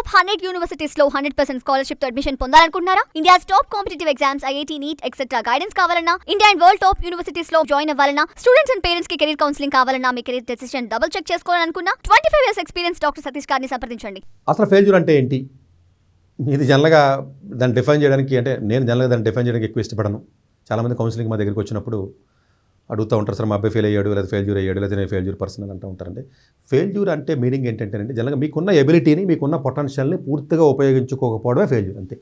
Top 100 universities లో 100% scholarship తో admission పొందాలనుకుంటున్నారా? India's top competitive exams, IIT, NEET etcetera guidance కావాలన్నా, India and world top universities లో join అవ్వాలన్నా, స్టూడెంట్స్ అండ్ పేరెంట్స్ కి కెరీర్ కౌన్సిలింగ్ కావాలన్నా, మీ కెరీర్ డెసిషన్ డబుల్ చెక్ చేసుకోవాలనుకున్నా 25 years ఎక్స్పీరియన్స్ డాక్టర్ సతీష్ గారిని సంప్రదించండి. అసలు ఫెయిల్యూర్ అంటే ఏంటి? ఇది జనరల్గా దాన్ని డిఫైన్ చేయడానికి నేను జనరల్గా దాన్ని డిఫైన్ చేయడానికి ఎక్కువ ఇష్టపడను. చాలామంది కౌన్సిలింగ్ మా దగ్గరికి వచ్చినప్పుడు అడుగుతూ ఉంటారు, సార్ మా అబ్బాయి ఫెయిల్ అయ్యాడు, లేదా ఫెయిల్యూర్ అయ్యాడు, లేదా నేను ఫెయిల్యూర్ పర్సన్ అంటూ ఉంటారండి. ఫెయిల్యూర్ అంటే మీనింగ్ ఏంటంటేనండి, జనరల్గా మీకున్న ఎబిలిటీని, మీకున్న పొటెన్షియల్ని పూర్తిగా ఉపయోగించుకోకపోవడమే ఫెయిల్యూర్ అంతే.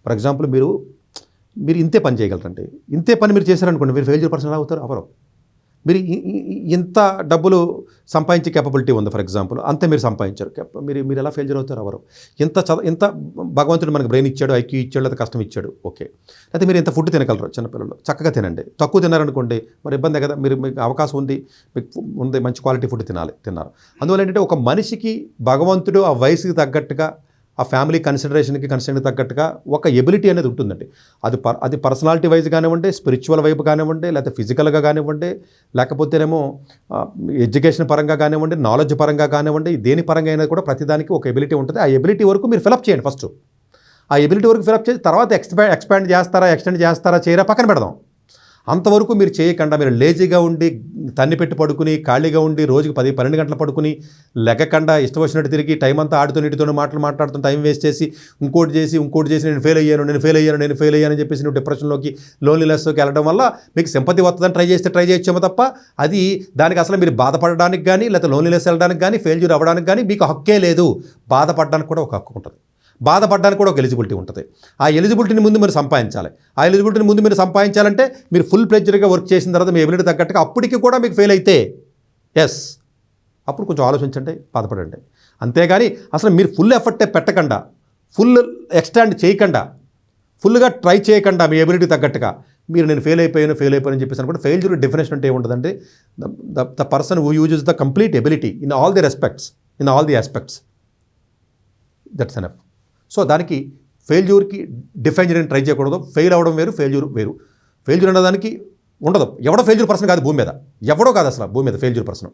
ఫర్ ఎగ్జాంపుల్ మీరు ఇంతే పని చేయగలరండి, ఇంతే పని మీరు చేశారనుకోండి, మీరు ఫెయిల్యూర్ పర్సన్ ఎలా అవుతారు? అవరు. మీరు ఇంత డబ్బులు సంపాదించే కేపబిలిటీ ఉంది ఫర్ ఎగ్జాంపుల్, అంతే మీరు సంపాదించారు, మీరు ఎలా ఫెయిల్యూర్ అవుతారు? అవరు. ఇంత భగవంతుడు మనకు బ్రెయిన్ ఇచ్చాడు, ఐక్యూ ఇచ్చాడు, లేదా కష్టం ఇచ్చాడు, ఓకే. అయితే మీరు ఇంత ఫుడ్ తినగలరు, చిన్నపిల్లలు చక్కగా తినండి. తక్కువ తిన్నారనుకోండి మరి ఇబ్బంది కదా. మీకు అవకాశం ఉంది, మీకు మంచి క్వాలిటీ ఫుడ్ తిన్నారు. అందువల్ల ఏంటంటే ఒక మనిషికి భగవంతుడు ఆ వయసుకి తగ్గట్టుగా, ఆ ఫ్యామిలీ కన్సిడరేషన్కి తగ్గట్టుగా ఒక ఎబిలిటీ అనేది ఉంటుందండి. అది పర్సనాలిటీ వైజ్ కానివ్వండి, స్పిరిచువల్ వైపు కానివ్వండి, లేకపోతే ఫిజికల్గా కానివ్వండి, లేకపోతేనేమో ఎడ్యుకేషన్ పరంగా కానివ్వండి, నాలెడ్జ్ పరంగా కానివ్వండి, దేని పరంగా అయినా కూడా ప్రతిదానికి ఒక ఎబిలిటీ ఉంటుంది. ఆ ఎబిలిటీ వరకు మీరు ఫిలప్ చేయండి ఫస్ట్. ఆ ఎబిలిటీ వరకు ఫిలప్ చేసి తర్వాత ఎక్స్టెండ్ చేస్తారా చేయరా పక్కన పెడదాం. అంతవరకు మీరు చేయకుండా మీరు లేజీగా ఉండి, తన్ని పెట్టి పడుకుని, ఖాళీగా ఉండి, రోజుకి 10-12 గంటలు పడుకుని, లెక్కకుండా ఇష్టం వచ్చినట్టు తిరిగి టైం అంతా ఆడుతూ ఇటుతోనే మాట్లాడుతూ టైం వేస్ట్ చేసి ఇంకోటి చేసి నేను ఫెయిల్ అయ్యాను అని చెప్పేసి నువ్వు డిప్రెషన్లోకి, లోన్లీనెస్లోకి వెళ్ళడం వల్ల మీకు సింపతి వస్తుందని ట్రై చేయొచ్చేమో తప్ప దానికి అసలు మీరు బాధపడడానికి కానీ, లేకపోతే లోన్లీనెస్ వెళ్ళడానికి కానీ, ఫెయిల్యూర్ అవ్వడానికి కానీ మీకు హక్కే లేదు. బాధపడడానికి కూడా ఒక హక్కు ఉంటుంది, బాధపడడానికి కూడా ఒక ఎలిజిబిలిటీ ఉంటుంది. ఆ ఎలిజిబిలిటీని ముందు మీరు సంపాదించాలి. ఆ ఎలిజిబిలిటీని ముందు మీరు సంపాదించాలంటే మీరు ఫుల్ ప్లెడ్జ్డ్గా వర్క్ చేసిన తర్వాత మీ ఎబిలిటీ తగ్గట్టుగా అప్పటికి కూడా మీకు ఫెయిల్ అయితే అప్పుడు కొంచెం ఆలోచించండి, బాధపడండి. అంతేగాని అసలు మీరు ఫుల్ ఎఫర్ట్ పెట్టకుండా, ఫుల్ ఎక్స్టెండ్ చేయకుండా, ఫుల్గా ట్రై చేయకుండా మీ ఎబిలిటీ తగ్గట్టుగా మీరు నేను ఫెయిల్ అయిపోయాను అని చెప్పేసి అనుకుంటే ఫెయిల్యూర్ డెఫినేషన్ అంటే ఏముంటుందంటే the person who uses the complete ability in all the aspects. That's enough. So దానికి ఫెయిల్యూర్కి డిఫైన్ చేయడానికి ట్రై చేయకూడదు. ఫెయిల్ అవ్వడం వేరు, ఫెయిల్యూర్ వేరు. ఫెయిల్యూర్ అనేదానికి ఉండదు. ఎవడో ఫెయిల్యూర్ పర్సన్ కాదు భూమి మీద, ఎవడో కాదు అసలు భూమి మీద ఫెయిల్యూర్ పర్సన్.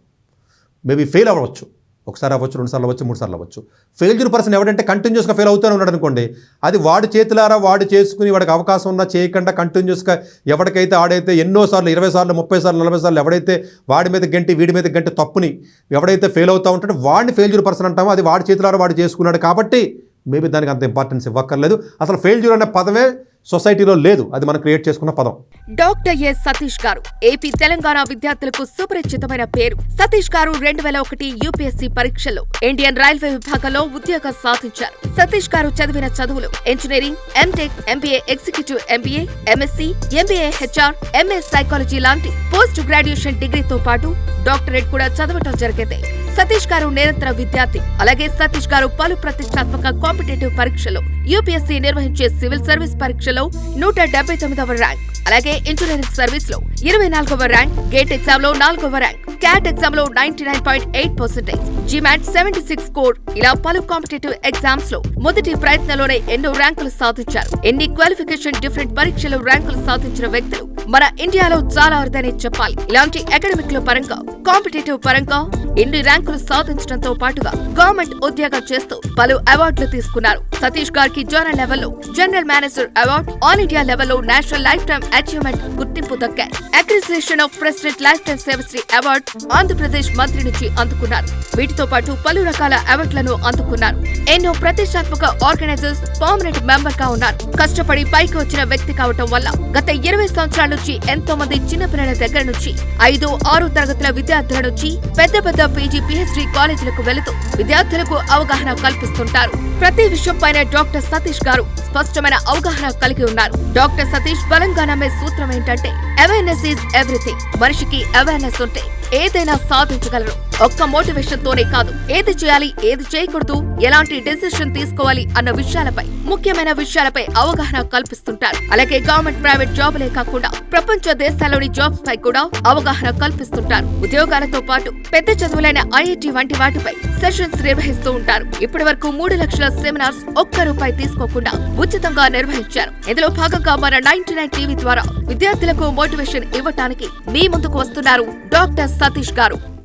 మేబీ ఫెయిల్ అవ్వచ్చు, ఒకసారి అవ్వచ్చు, 2 సార్లు అవ్వచ్చు, 3 సార్లు అవ్వచ్చు. ఫెయిల్యూర్ పర్సన్ ఎవడంటే కంటిన్యూస్గా ఫెయిల్ అవుతూనే ఉన్నాడు అనుకోండి, అది వాడి చేతులారా వాడు చేసుకుని, వాడికి అవకాశం ఉన్నా చేయకుండా కంటిన్యూస్గా ఎవరికైతే ఆడైతే ఎన్నోసార్లు 20 సార్లు 30 సార్లు 40 సార్లు ఎవడైతే వాడి మీద వీడి మీద గంటి తప్పుని ఎవడైతే ఫెయిల్ అవుతూ ఉంటాడో వాడిని ఫెయిల్యూర్ పర్సన్ అంటామో. అది వాడి చేతులారా వాడు చేసుకున్నాడు కాబట్టి మేబీ దానికి అంత ఇంపార్టెన్స్ ఇవ్వక్కర్లేదు. అసలు ఫెయిల్యూర్ అనే పదమే సొసైటీలో లేదు, అది మనం క్రియేట్ చేసుకున్న పదం. డాక్టర్ ఎస్ సతీష్ గారు ఏపీ తెలంగాణ విద్యార్థులకు సుపరిచితమైన పేరు. సతీష్ గారు 2001 యూపీఎస్సీ పరీక్షలో ఇండియన్ రైల్వే విభాగంలో ఉద్యోగం సాధించారు. సతీష్ గారు చదివిన చదువులు engineering, MTech, MBA, executive MBA, MSc, MBA HR, MS psychology లాంటి పోస్ట్ గ్రాడ్యుయేషన్ డిగ్రీతో పాటు డాక్టరేట్ కూడా చదవటం జరిగింది. సతీష్ గారు నిరంతర విద్యార్థి. అలాగే సతీష్ గారు పలు ప్రతిష్టాత్మక కాంపిటేటివ్ పరీక్షలో, యూపీఎస్సీ నిర్వహించే సివిల్ సర్వీస్ పరీక్షలో 179వ ర్యాంక్, అలాగే ఇంజనీరింగ్ సర్వీస్ లో 24వ ర్యాంక్, గేట్ ఎగ్జామ్ లో 4వ ర్యాంక్, క్యాట్ ఎగ్జామ్ లో 99.8%, జిమాట్ 76 స్కోర్, ఇలా పలు కాంపిటేటివ్ ఎగ్జామ్స్ లో మొదటి ప్రయత్నంలోనే ఎన్నో ర్యాంకులు సాధించారు. ఎన్ని క్వాలిఫికేషన్ డిఫరెంట్ పరీక్షలు ర్యాంకులు సాధించిన వ్యక్తులు మన ఇండియాలో చాలా అరుదనే చెప్పాలి. ఇలాంటి అకాడమిక్ లో పరంగా, కాంపిటేటివ్ పరంగా ఎన్ని ర్యాంకులు సాధించడంతో పాటుగా గవర్నమెంట్ ఉద్యోగం చేస్తూ పలు అవార్డులు తీసుకున్నారు. సతీష్ గారికి జోనల్ లెవెల్లో general manager award, all India లెవెల్లో నేషనల్ లైఫ్ టైమ్ అచీవ్మెంట్ గుర్తింపు దక్కాయి. Appreciation of president lifetime Sevashri award Andhra Pradesh మంత్రి నుంచి అందుకున్నారు. వీటితో పాటు పలు రకాల అవార్డులను అందుకున్నారు. ఎన్నో ప్రతిష్టాత్మక ఆర్గనైజర్స్ పర్మనెంట్ మెంబర్ గా ఉన్నారు. కష్టపడి పైకి వచ్చిన వ్యక్తి కావటం వల్ల గత 20 సంవత్సరాల నుంచి ఎంతో మంది చిన్నపిల్లల దగ్గర నుంచి 5-6 తరగతుల విద్యార్థుల నుంచి పెద్ద పీజీ, పీహెచ్డీ కాలేజీలకు వెళుతూ విద్యార్థులకు అవగాహన కల్పిస్తుంటారు. ప్రతి విషయంపైన డాక్టర్ సతీష్ గారు స్పష్టమైన అవగాహన కలిగి ఉన్నారు. డాక్టర్ సతీష్ బలంగా నమ్మే సూత్రం ఏంటంటే అవేర్నెస్ ఈజ్ ఎవ్రీథింగ్. మనిషికి అవేర్నెస్ ఉంటే ఏదైనా సాధించగలరు. ఒక్క మోటివేషన్ తోనే కాదు, ఏది చేయాలి, ఏది చేయకూడదు, ఎలాంటి డెసిషన్ తీసుకోవాలి అన్న విషయాలపై, ముఖ్యమైన విషయాలపై అవగాహన కల్పిస్తుంటారు. అలాగే గవర్నమెంట్, ప్రైవేట్ జాబులే కాకుండా ప్రపంచ దేశాల్లోని జాబ్స్ పై కూడా అవగాహన కల్పిస్తుంటారు. ఉద్యోగాలతో పాటు పెద్ద చదువులైన ఐఐటీ వంటి వాటిపై సెషన్స్ నిర్వహిస్తూ ఉంటారు. ఇప్పటి వరకు 3 లక్షల సెమినార్స్ ₹1 తీసుకోకుండా ఉచితంగా నిర్వహించారు. ఇందులో భాగంగా మన 99 టీవీ ద్వారా విద్యార్థులకు మోటివేషన్ ఇవ్వటానికి మీ ముందుకు వస్తున్నారు డాక్టర్ సతీష్ గారు.